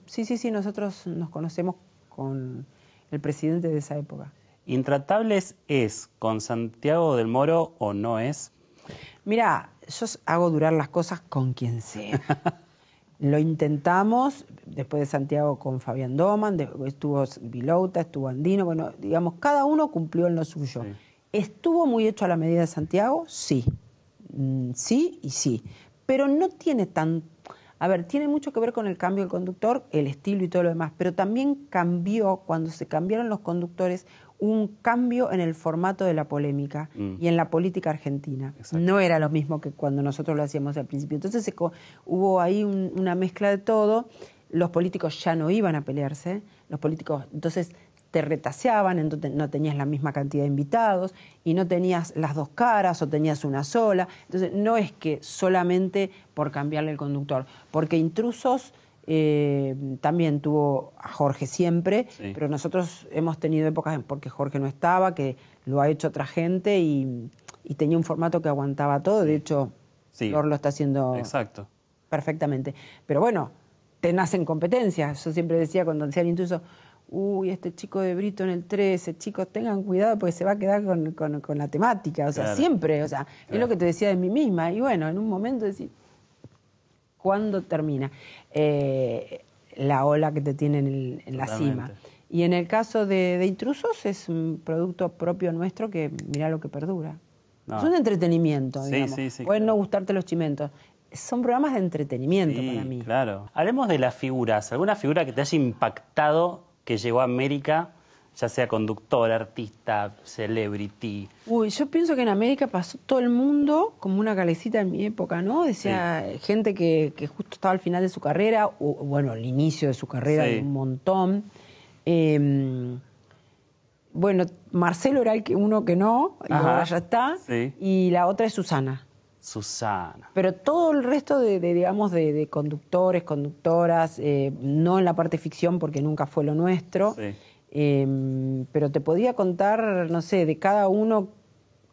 nosotros nos conocemos con el presidente de esa época. ¿Intratables es con Santiago del Moro o no es? Mira, yo hago durar las cosas con quien sea. Lo intentamos, después de Santiago con Fabián Doman, estuvo Vilouta, estuvo Andino, bueno, digamos, cada uno cumplió en lo suyo. Sí. ¿Estuvo muy hecho a la medida de Santiago? Sí. Sí y sí. Pero no tiene tan... A ver, tiene mucho que ver con el cambio del conductor, el estilo y todo lo demás, pero también cambió, cuando se cambiaron los conductores, un cambio en el formato de la polémica y en la política argentina. Exacto. No era lo mismo que cuando nosotros lo hacíamos al principio. Entonces hubo ahí una mezcla de todo. Los políticos ya no iban a pelearse, los políticos entonces te retaseaban, entonces no tenías la misma cantidad de invitados y no tenías las dos caras o tenías una sola. Entonces no es que solamente por cambiarle el conductor, porque Intrusos también tuvo a Jorge siempre, sí. Pero nosotros hemos tenido épocas en porque Jorge no estaba, que lo ha hecho otra gente y tenía un formato que aguantaba todo. De hecho, sí. Flor lo está haciendo exacto. Perfectamente. Pero bueno, te nacen competencias. Yo siempre decía cuando decía el Intruso, uy, este chico de Brito en el 13, chicos, tengan cuidado porque se va a quedar con la temática, o sea, claro. Siempre, o sea, claro. Es lo que te decía de mí misma, y bueno, en un momento decís, ¿cuándo termina la ola que te tiene en la cima? Y en el caso de Intrusos es un producto propio nuestro que mirá lo que perdura. No. Es un entretenimiento, digamos. Sí, pueden no gustarte los chimentos. Son programas de entretenimiento para mí. Claro. Hablemos de las figuras. ¿Alguna figura que te haya impactado que llegó a América, ya sea conductor, artista, celebrity? Uy, yo pienso que en América pasó todo el mundo como una calecita en mi época, ¿no? Decía, sí. Gente que justo estaba al final de su carrera, o bueno, al inicio de su carrera, sí. Un montón. Bueno, Marcelo era uno que no, y ahora ya está, sí. Y la otra es Susana. Pero todo el resto de conductores, conductoras, no en la parte ficción porque nunca fue lo nuestro, sí. Pero te podía contar, no sé, de cada uno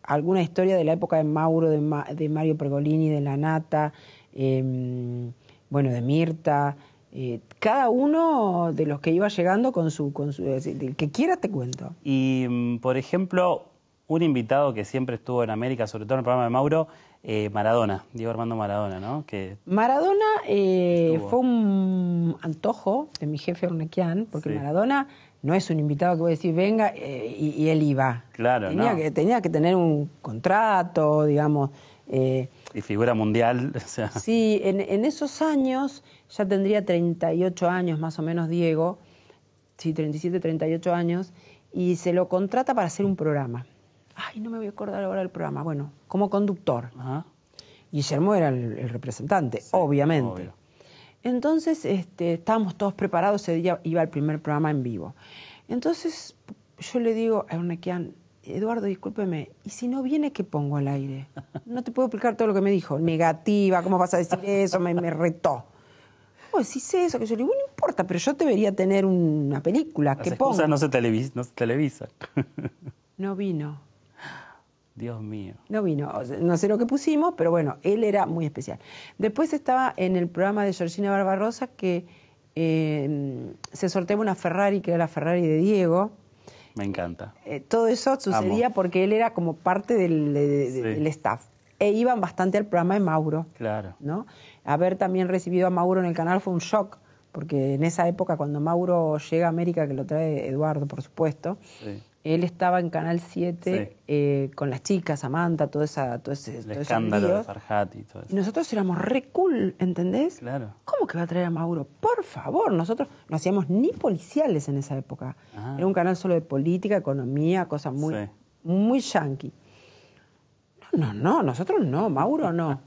alguna historia de la época de Mauro, de Mario Pergolini, de La Nata, bueno, de Mirta, cada uno de los que iba llegando con su el que quiera te cuento. Y, por ejemplo, un invitado que siempre estuvo en América, sobre todo en el programa de Mauro, Maradona, Diego Armando Maradona, ¿no? Maradona fue un antojo de mi jefe Urnequian, porque sí. Maradona no es un invitado que voy a decir venga y él iba. Claro, tenía que tener un contrato, digamos. Y figura mundial, o sea. Sí, en esos años ya tendría 38 años más o menos Diego, sí, 37, 38 años, y se lo contrata para hacer un programa. Ay, no me voy a acordar ahora del programa. Bueno, como conductor. Ajá. Guillermo era el representante, sí, obviamente. Obvio. Entonces, estábamos todos preparados, ese día iba al primer programa en vivo. Entonces, yo le digo a Urnequian, Eduardo, discúlpeme, ¿y si no viene, qué pongo al aire? No te puedo explicar todo lo que me dijo. Negativa, ¿cómo vas a decir eso? Me retó. ¿Cómo decís eso? Que yo le digo, no importa, pero yo debería tener una película. Las excusas no se televisan. No vino. Dios mío. No vino, no sé lo que pusimos, pero bueno, él era muy especial. Después estaba en el programa de Georgina Barbarosa que se sorteaba una Ferrari, que era la Ferrari de Diego. Me encanta. Todo eso sucedía porque él era como parte del staff. E iban bastante al programa de Mauro. Claro. ¿No? Haber también recibido a Mauro en el canal fue un shock, porque en esa época, cuando Mauro llega a América, que lo trae Eduardo, por supuesto, sí. Él estaba en Canal 7 sí. Con las chicas, Samantha, todo ese escándalo de Farhat y todo eso. Y nosotros éramos re cool, ¿entendés? Claro. ¿Cómo que va a traer a Mauro? Por favor, nosotros no hacíamos ni policiales en esa época. Era un canal solo de política, economía, cosas muy muy yanqui. No, nosotros no, Mauro no.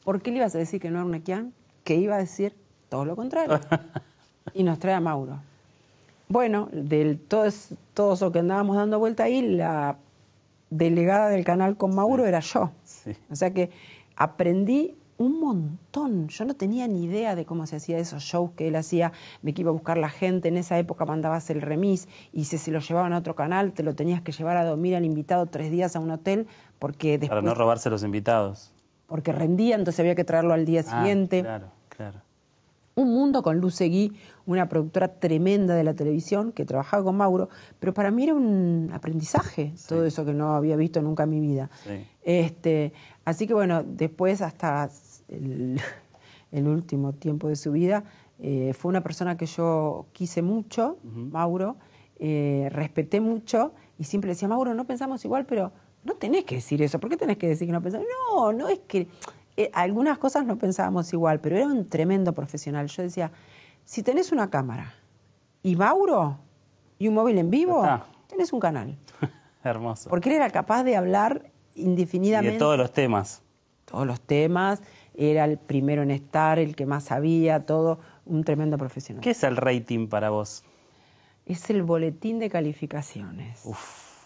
¿Por qué le ibas a decir que no era un Nequian? Que iba a decir todo lo contrario. Y nos trae a Mauro. Bueno, todo eso que andábamos dando vuelta ahí, la delegada del canal con Mauro era yo. Sí. O sea que aprendí un montón. Yo no tenía ni idea de cómo se hacía esos shows que él hacía, de que iba a buscar la gente. En esa época mandabas el remis y si se lo llevaban a otro canal, te lo tenías que llevar a dormir al invitado 3 días a un hotel porque después... Para no robarse los invitados. Porque rendía, entonces había que traerlo al día siguiente. Claro, claro. Un mundo con Luz Seguí, una productora tremenda de la televisión que trabajaba con Mauro, pero para mí era un aprendizaje, Sí. todo eso que no había visto nunca en mi vida. Sí. Así que bueno, después hasta el último tiempo de su vida, fue una persona que yo quise mucho, Mauro, respeté mucho y siempre le decía, Mauro, no pensamos igual, pero no tenés que decir eso, ¿por qué tenés que decir que no pensamos? No es que... algunas cosas no pensábamos igual, pero era un tremendo profesional. Yo decía, si tenés una cámara y Mauro y un móvil en vivo, tenés un canal. Hermoso. Porque él era capaz de hablar indefinidamente. Y de todos los temas. Todos los temas, era el primero en estar, el que más sabía, todo, un tremendo profesional. ¿Qué es el rating para vos? Es el boletín de calificaciones.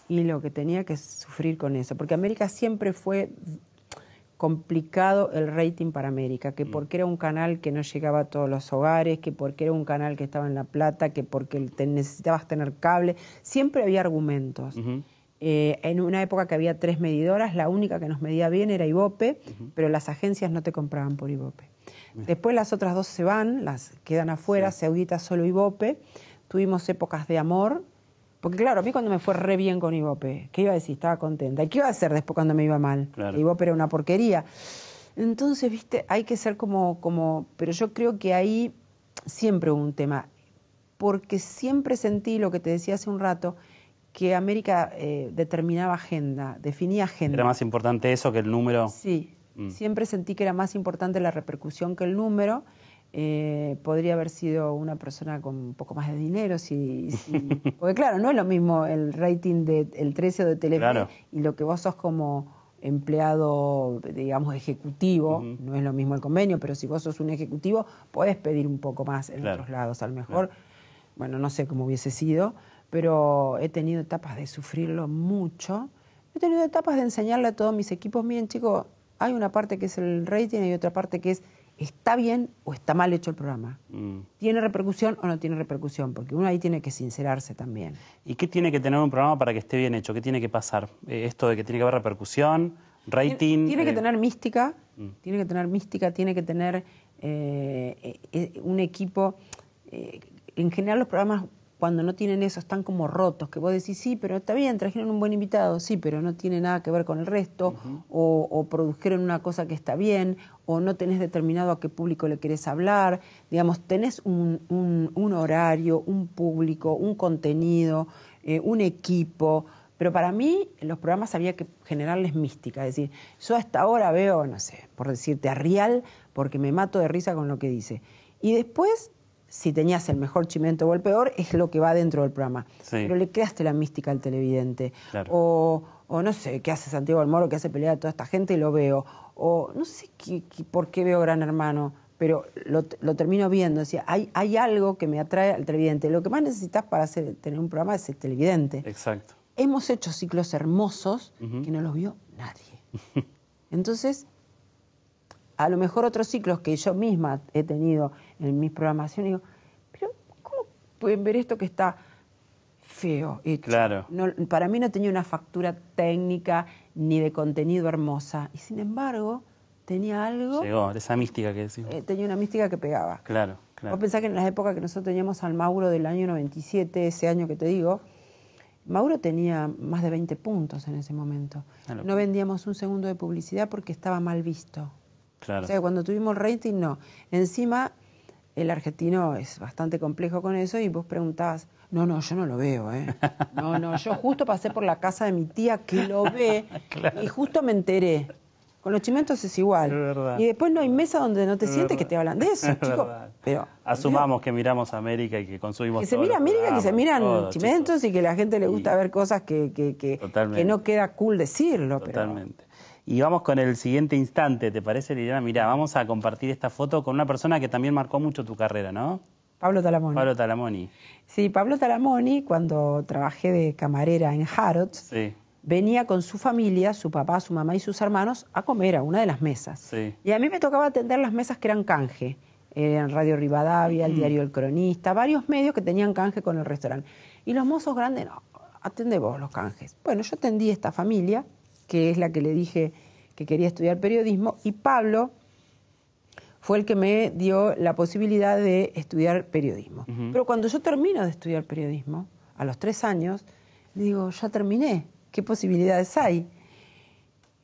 Y lo que tenía que sufrir con eso, porque América siempre fue... complicado el rating para América, que porque era un canal que no llegaba a todos los hogares, que porque era un canal que estaba en La Plata, que porque necesitabas tener cable, siempre había argumentos. En una época que había 3 medidoras, la única que nos medía bien era Ibope, pero las agencias no te compraban por Ibope. Después las otras 2 se van, las quedan afuera, se audita solo Ibope, tuvimos épocas de amor. Porque claro, a mí cuando me fue re bien con Ibope, ¿qué iba a decir? Estaba contenta. ¿Y qué iba a hacer después cuando me iba mal? Claro. Ibope era una porquería. Entonces, viste, hay que ser como... Pero yo creo que ahí siempre hubo un tema. Porque siempre sentí, lo que te decía hace un rato, que América determinaba agenda, definía agenda. ¿Era más importante eso que el número? Sí, siempre sentí que era más importante la repercusión que el número. Podría haber sido una persona con un poco más de dinero, porque claro, no es lo mismo el rating del 13 o de Telefe y lo que vos sos como empleado, digamos, ejecutivo, no es lo mismo el convenio, pero si vos sos un ejecutivo, podés pedir un poco más en otros lados, a lo mejor, bueno, no sé cómo hubiese sido, pero he tenido etapas de sufrirlo mucho, he tenido etapas de enseñarle a todos mis equipos, miren chicos, hay una parte que es el rating y otra parte que es ¿está bien o está mal hecho el programa? ¿Tiene repercusión o no tiene repercusión? Porque uno ahí tiene que sincerarse también. ¿Y qué tiene que tener un programa para que esté bien hecho? ¿Qué tiene que pasar? Esto de que tiene que haber repercusión, rating... Tiene que tener mística, tiene que tener un equipo... en general los programas cuando no tienen eso están como rotos, que vos decís, sí, pero está bien, trajeron un buen invitado, sí, pero no tiene nada que ver con el resto, o produjeron una cosa que está bien, o no tenés determinado a qué público le querés hablar, digamos, tenés un horario, un público, un contenido, un equipo, pero para mí los programas había que generarles mística, es decir, yo hasta ahora veo, no sé, por decirte, a Rial, porque me mato de risa con lo que dice, y después... Si tenías el mejor chimento o el peor, es lo que va dentro del programa. Sí. Pero le creaste la mística al televidente. Claro. O no sé, qué hace Santiago del Moro, que hace pelear a toda esta gente y lo veo. O no sé por qué veo Gran Hermano, pero lo termino viendo. O sea, hay algo que me atrae al televidente. Lo que más necesitas para tener un programa es el televidente. Exacto. Hemos hecho ciclos hermosos que no los vio nadie. Entonces... A lo mejor otros ciclos que yo misma he tenido en mis programaciones, digo, pero ¿cómo pueden ver esto que está feo hecho? Claro. No, para mí no tenía una factura técnica ni de contenido hermosa. Y sin embargo, tenía algo... Llegó, esa mística que decimos. Tenía una mística que pegaba. Claro, claro. Vos pensás que en la época que nosotros teníamos al Mauro del año 97, ese año que te digo, Mauro tenía más de 20 puntos en ese momento. No vendíamos un segundo de publicidad porque estaba mal visto. Claro. O sea, cuando tuvimos rating, no. Encima, el argentino es bastante complejo con eso y vos preguntabas, no, yo no lo veo, ¿eh? No, yo justo pasé por la casa de mi tía que lo ve y justo me enteré. Con los chimentos es igual. Es verdad. Y después no hay mesa donde no te sientes que te hablan de eso, Es chicos. verdad. Pero asumamos que miramos América y que consumimos que se mira América, que se miran todo, chimentos, chicos. y que a la gente le gusta Y- ver cosas que Totalmente. no queda cool decirlo. Totalmente. Y vamos con el siguiente instante, ¿te parece, Liliana? Mirá, vamos a compartir esta foto con una persona que también marcó mucho tu carrera, ¿no? Pablo Talamoni. Pablo Talamoni. Sí, Pablo Talamoni, cuando trabajé de camarera en Harrods, Sí, venía con su familia, su papá, su mamá y sus hermanos, a comer a una de las mesas. sí. Y a mí me tocaba atender las mesas que eran canje. En Radio Rivadavia, el diario El Cronista, varios medios que tenían canje con el restaurante. Y los mozos grandes, no, atendé vos los canjes. Bueno, yo atendí esta familia, que es la que le dije que quería estudiar periodismo, y Pablo fue el que me dio la posibilidad de estudiar periodismo. Ujú. Pero cuando yo termino de estudiar periodismo, a los 3 años, le digo, ya terminé, ¿qué posibilidades hay?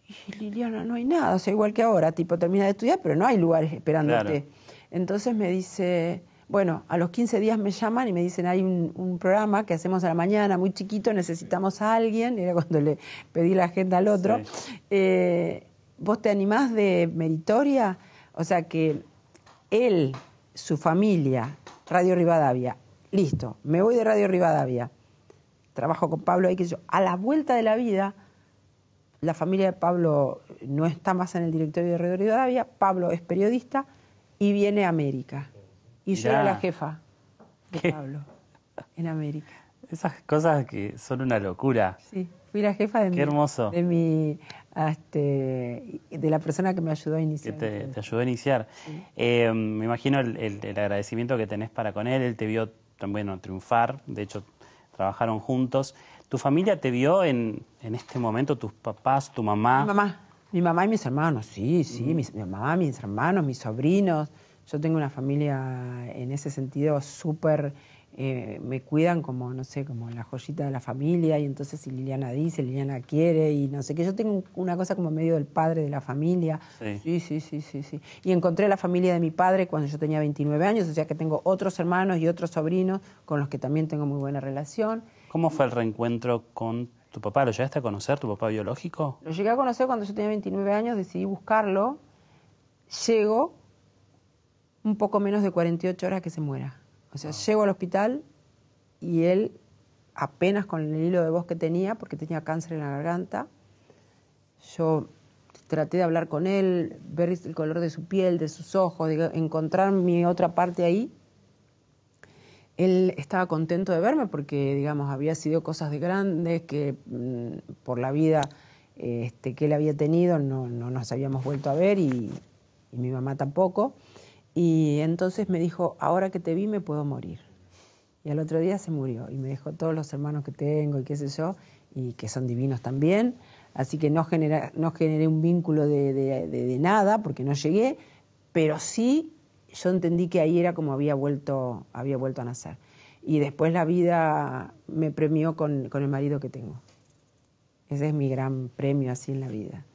Y Liliana, no hay nada, o sea, igual que ahora, tipo, termina de estudiar, pero no hay lugares esperándote. Claro. Entonces me dice, bueno, a los 15 días me llaman y me dicen, hay un programa que hacemos a la mañana, muy chiquito, necesitamos a alguien, era cuando le pedí la agenda al otro, ¿vos te animás de Meritoria? O sea que él, su familia, Radio Rivadavia, listo, me voy de Radio Rivadavia, trabajo con Pablo ahí, que yo, a la vuelta de la vida, la familia de Pablo no está más en el directorio de Radio Rivadavia, Pablo es periodista y viene a América. Y yo Mirá. era la jefa de ¿Qué? Pablo en América. Esas cosas que son una locura. Sí, fui la jefa de Qué hermoso. de la persona que me ayudó a Que iniciar. te ayudó a iniciar. Sí. Me imagino el agradecimiento que tenés para con él. Él te vio bueno, triunfar. De hecho, trabajaron juntos. ¿Tu familia te vio en este momento? ¿Tus papás, tu mamá? Mi mamá y mis hermanos, sí, mi mamá, mis hermanos, mis sobrinos. Yo tengo una familia en ese sentido súper, me cuidan como, no sé, como la joyita de la familia, y entonces si Liliana dice, Liliana quiere, y no sé qué. Yo tengo una cosa como medio del padre de la familia. Sí. Sí. Y encontré la familia de mi padre cuando yo tenía 29 años, o sea que tengo otros hermanos y otros sobrinos con los que también tengo muy buena relación. ¿Cómo fue el reencuentro con tu papá? ¿Lo llegaste a conocer, tu papá biológico? Lo llegué a conocer cuando yo tenía 29 años, decidí buscarlo. Llego un poco menos de 48 horas que se muera. O sea, llego al hospital y él, apenas con el hilo de voz que tenía, porque tenía cáncer en la garganta, yo traté de hablar con él, ver el color de su piel, de sus ojos, de encontrar mi otra parte ahí. Él estaba contento de verme porque, digamos, había sido cosas de grandes que por la vida que él había tenido no nos habíamos vuelto a ver, y mi mamá tampoco. Y entonces me dijo, ahora que te vi me puedo morir. Y al otro día se murió y me dejó todos los hermanos que tengo y qué sé yo, y que son divinos también. Así que no generé un vínculo de nada porque no llegué, pero sí yo entendí que ahí era como había vuelto a nacer. Y después la vida me premió con el marido que tengo. Ese es mi gran premio así en la vida.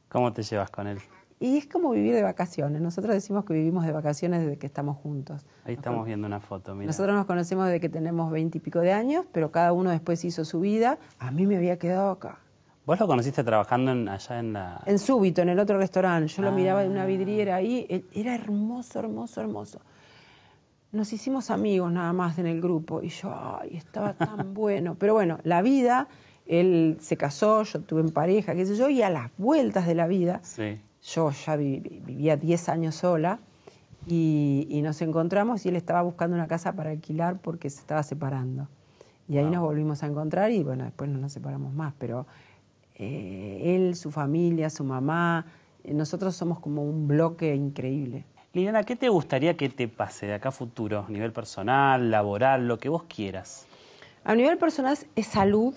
¿Cómo te llevas con él? Y es como vivir de vacaciones. Nosotros decimos que vivimos de vacaciones desde que estamos juntos. Ahí estamos viendo una foto, mira. Nosotros nos conocemos desde que tenemos 20 y pico de años, pero cada uno después hizo su vida. A mí me había quedado acá. ¿Vos lo conociste trabajando allá en la...? En Súbito, en el otro restaurante. Yo lo miraba de una vidriera ahí. Era hermoso, hermoso, hermoso. Nos hicimos amigos nada más en el grupo. Y yo, ay, estaba tan bueno. Pero bueno, la vida, él se casó, yo tuve en pareja, qué sé yo, y a las vueltas de la vida... Sí. Yo ya vivía 10 años sola y nos encontramos y él estaba buscando una casa para alquilar porque se estaba separando. Y ahí nos volvimos a encontrar y bueno, después no nos separamos más, pero él, su familia, su mamá, nosotros somos como un bloque increíble. Liliana, ¿qué te gustaría que te pase de acá a futuro? A nivel personal, laboral, lo que vos quieras. A nivel personal es salud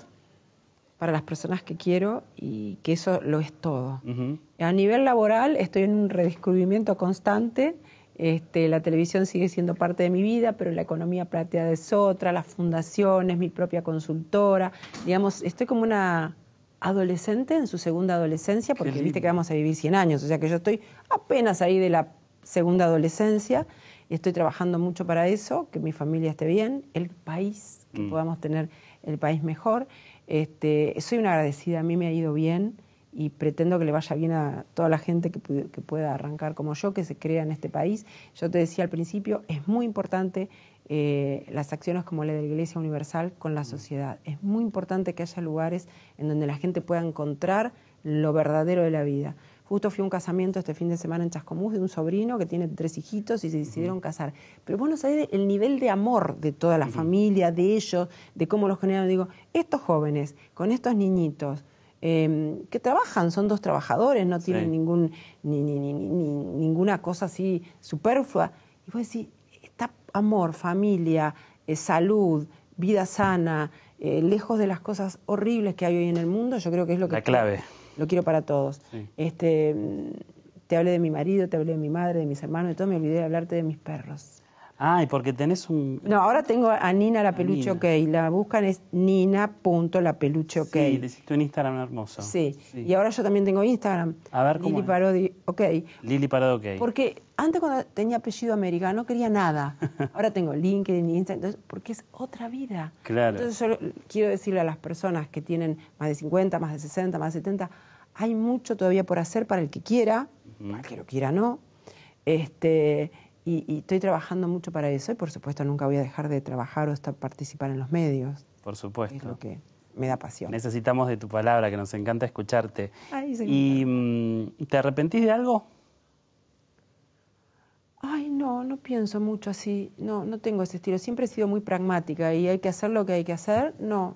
para las personas que quiero y que eso lo es todo. Uh-huh. A nivel laboral estoy en un redescubrimiento constante. La televisión sigue siendo parte de mi vida, pero la economía plateada es otra, las fundaciones, mi propia consultora. Digamos, estoy como una adolescente en su segunda adolescencia, porque viste que vamos a vivir 100 años, o sea que yo estoy apenas ahí de la segunda adolescencia y estoy trabajando mucho para eso, que mi familia esté bien, el país, que podamos tener el país mejor. Soy una agradecida, a mí me ha ido bien y pretendo que le vaya bien a toda la gente que pueda arrancar como yo, que se crea en este país. Yo te decía al principio, es muy importante las acciones como la de la Iglesia Universal con la sociedad. Es muy importante que haya lugares en donde la gente pueda encontrar lo verdadero de la vida. Justo fui a un casamiento este fin de semana en Chascomús de un sobrino que tiene 3 hijitos y se decidieron casar. Pero vos no sabés el nivel de amor de toda la familia, de ellos, de cómo los generaron. Digo, estos jóvenes, con estos niñitos, que trabajan, son 2 trabajadores, no tienen ninguna cosa así superflua. Y vos decís, está amor, familia, salud, vida sana, lejos de las cosas horribles que hay hoy en el mundo, yo creo que es lo que... La clave. Lo quiero para todos. Sí. Te hablé de mi marido, te hablé de mi madre, de mis hermanos, de todo, me olvidé de hablarte de mis perros. Ah, y porque tenés un... No, ahora tengo a Nina la peluche OK. La buscan es nina.lapelucheok. Sí, le hiciste un Instagram hermoso. Sí, y ahora yo también tengo Instagram. A ver, ¿cómo Lili Parodi OK. Lili Parodi OK. Porque antes cuando tenía apellido americano no quería nada. Ahora tengo LinkedIn, Instagram, entonces, porque es otra vida. Claro. Entonces yo quiero decirle a las personas que tienen más de 50, más de 60, más de 70, hay mucho todavía por hacer para el que quiera, para el que lo quiera no. Y estoy trabajando mucho para eso y por supuesto nunca voy a dejar de trabajar o participar en los medios. Por supuesto. Es lo que me da pasión. Necesitamos de tu palabra, que nos encanta escucharte. Ay, ¿Y te arrepentís de algo? Ay, no pienso mucho así, no tengo ese estilo. Siempre he sido muy pragmática y hay que hacer lo que hay que hacer. No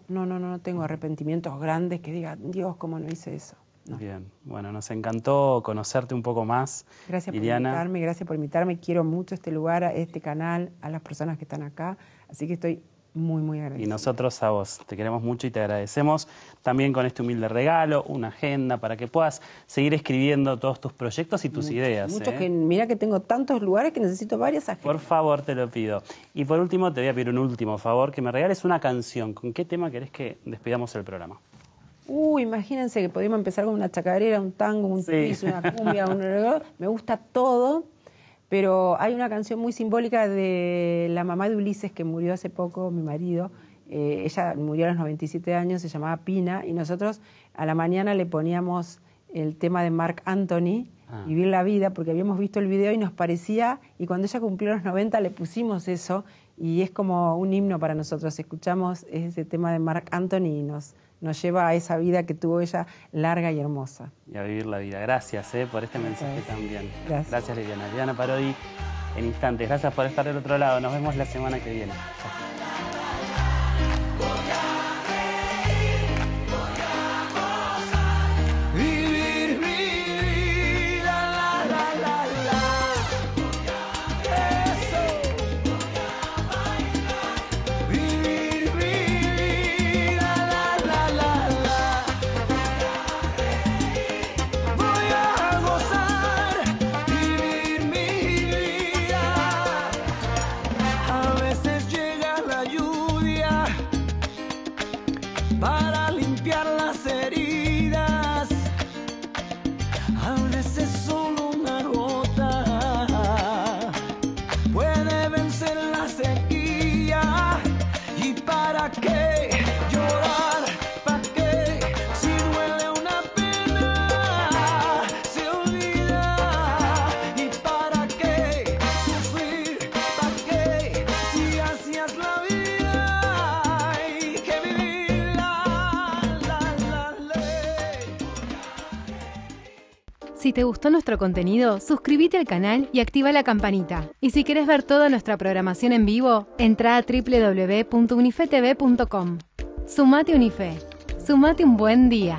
tengo arrepentimientos grandes que diga, Dios, ¿cómo no hice eso? No. Bien, bueno, nos encantó conocerte un poco más. Gracias Liliana. Gracias por invitarme. Quiero mucho este lugar, a este canal, a las personas que están acá. Así que estoy muy, muy agradecida. Y nosotros a vos, te queremos mucho y te agradecemos también con este humilde regalo, una agenda para que puedas seguir escribiendo todos tus proyectos y tus ideas. Mira que tengo tantos lugares que necesito varias agendas. Por favor, te lo pido. Y por último, te voy a pedir un último favor, que me regales una canción. ¿Con qué tema querés que despidamos el programa? Imagínense que podríamos empezar con una chacarera, un tango, un twist, una cumbia, me gusta todo, pero hay una canción muy simbólica de la mamá de Ulises que murió hace poco, mi marido. Ella murió a los 97 años, se llamaba Pina, y nosotros a la mañana le poníamos el tema de Marc Anthony, Vivir la vida, porque habíamos visto el video y nos parecía, y cuando ella cumplió los 90 le pusimos eso, y es como un himno para nosotros. Escuchamos ese tema de Marc Anthony y nos lleva a esa vida que tuvo ella, larga y hermosa. Y a vivir la vida. Gracias por este mensaje también. Gracias, Liliana. Liliana Parodi, en instantes. Gracias por estar del otro lado. Nos vemos la semana que viene. Chao. Para limpiar las heridas, a veces solo una gota puede vencer la sequía. ¿Y para qué llorar? ¿Para qué? Si duele una pena, se olvida. ¿Y para qué sufrir? ¿Para qué? Si hacías la vida hay que vivir. Si te gustó nuestro contenido, suscríbete al canal y activa la campanita. Y si querés ver toda nuestra programación en vivo, entra a www.unifetv.com. Sumate Unife. Sumate un buen día.